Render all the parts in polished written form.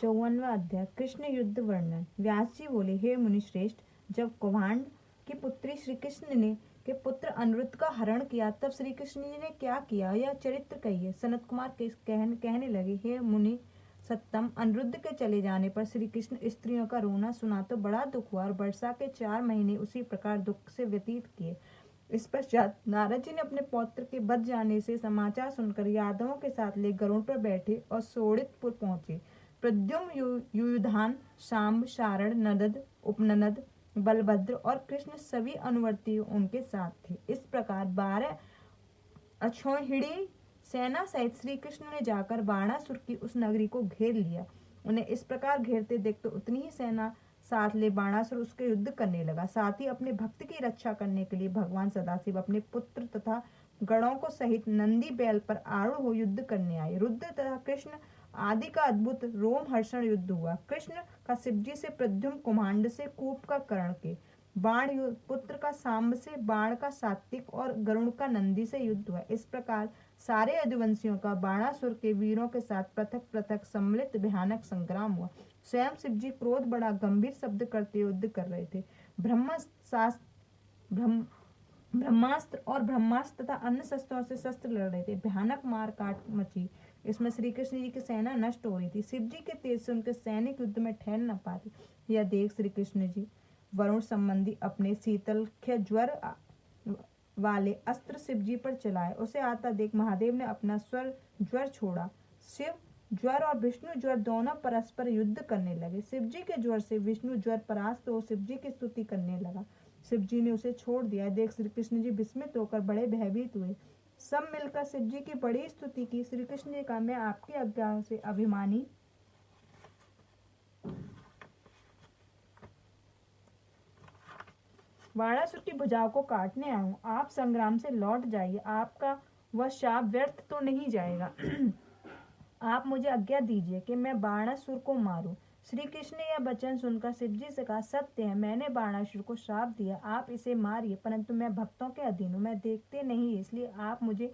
54वां अध्याय कृष्ण युद्ध वर्णन। व्यास जी बोले, हे मुनि श्रेष्ठ, जब कौभांड की पुत्री श्री कृष्ण ने के पुत्र अनिरुद्ध का हरण किया तब श्री कृष्ण जी ने क्या किया, यह चरित्र कहिए। सनत कुमार कहने लगे, हे मुनि सत्तम, अनिरुद्ध के चले जाने पर श्री कृष्ण स्त्रियों का रोना सुना तो बड़ा दुख हुआ और वर्षा के 4 महीने उसी प्रकार दुख से व्यतीत किए। इस पश्चात नारद जी ने अपने पौत्र के बच जाने से समाचार सुनकर यादवों के साथ ले गरुड़ पर बैठे और सोड़ितपुर पहुंचे। प्रद्युम्न, युयुधान, शाम्ब, शारण, नदद, उपननद, बलभद्र और कृष्ण सभी अनुवर्ती उनके साथ थे। इस प्रकार 12 अक्षौहिणी सेना सहित श्री कृष्ण ने जाकर बाणासुर की उस नगरी को घेर लिया। उन्हें इस प्रकार घेरते देख तो उतनी ही सेना साथ ले बाणासुर उसके युद्ध करने लगा। साथ ही अपने भक्त की रक्षा करने के लिए भगवान सदाशिव अपने पुत्र तथा गणों को सहित नंदी बैल पर आरूढ़ हो युद्ध करने आए। रुद्र तथा कृष्ण आदि का अद्भुत रोमहर्षण युद्ध हुआ। कृष्ण का शिवजी से, प्रद्युम्न कुम्हांड से, कूप का कर्ण के, बाण पुत्र का सांब से, बाण का सात्विक और गरुड़ का नंदी से युद्ध हुआ। इस प्रकार सारे यदुवंशियों का बाणासुर के वीरों के साथ पृथक पृथक सम्मिलित भयानक संग्राम हुआ। स्वयं शिवजी क्रोध बड़ा गंभीर शब्द करते युद्ध कर रहे थे। ब्रह्मास्त्र और ब्रह्मास्त्र तथा अन्य शस्त्रों से शस्त्र लड़ रहे थे। भयानक मार काट मची। इसमें श्री कृष्ण जी की सेना नष्ट हो रही थी। शिव जी के तेज से उनके सैनिक युद्ध में ठहर न पाते। यह देख श्री कृष्ण जी वरुण संबंधी अपने शीतलख्य ज्वर वाले अस्त्र शिव जी पर चलाए। उसे आता देख महादेव ने अपना स्वर ज्वर छोड़ा। शिव ज्वर और विष्णु ज्वर दोनों परस्पर युद्ध करने लगे। शिव जी के ज्वर से विष्णु ज्वर परास्त हो शिव जी की स्तुति करने लगा। शिव जी ने उसे छोड़ दिया। देख श्री कृष्ण जी विस्मित होकर बड़े भयभीत हुए। सब मिलकर शिव जी की बड़ी स्तुति की। श्री कृष्ण ने कहा, मैं आपकी आज्ञा से अभिमानी बाणासुर की भुजाओं को काटने आया हूँ। आप संग्राम से लौट जाइए। आपका वह शाप व्यर्थ तो नहीं जाएगा। आप मुझे आज्ञा दीजिए कि मैं बाणासुर को मारूं। श्री कृष्ण ने यह वचन सुनकर शिव जी से कहा, सत्य है, मैंने बाणासुर को शाप दिया, आप इसे मारिए, परंतु मैं भक्तों के अधीन हूँ, मैं देखते नहीं, इसलिए आप मुझे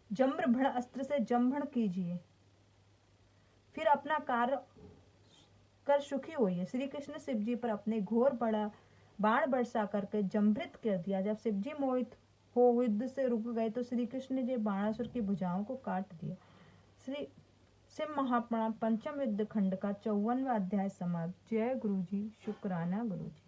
जम्रभण अस्त्र से जम्भण कीजिए, फिर अपना कार्य कर सुखी होइए। श्री कृष्ण शिव जी पर अपने घोर बड़ा बाण बरसा करके जम्भृत कर दिया। जब शिव जी मोहित हो युद्ध से रुक गए तो श्री कृष्ण ने बाणासुर की भुजाओं को काट दिया। श्री शिव महापुराण पंचम युद्ध खंड का 54वां अध्याय समाप्त। जय गुरु जी, शुक्राना गुरु जी।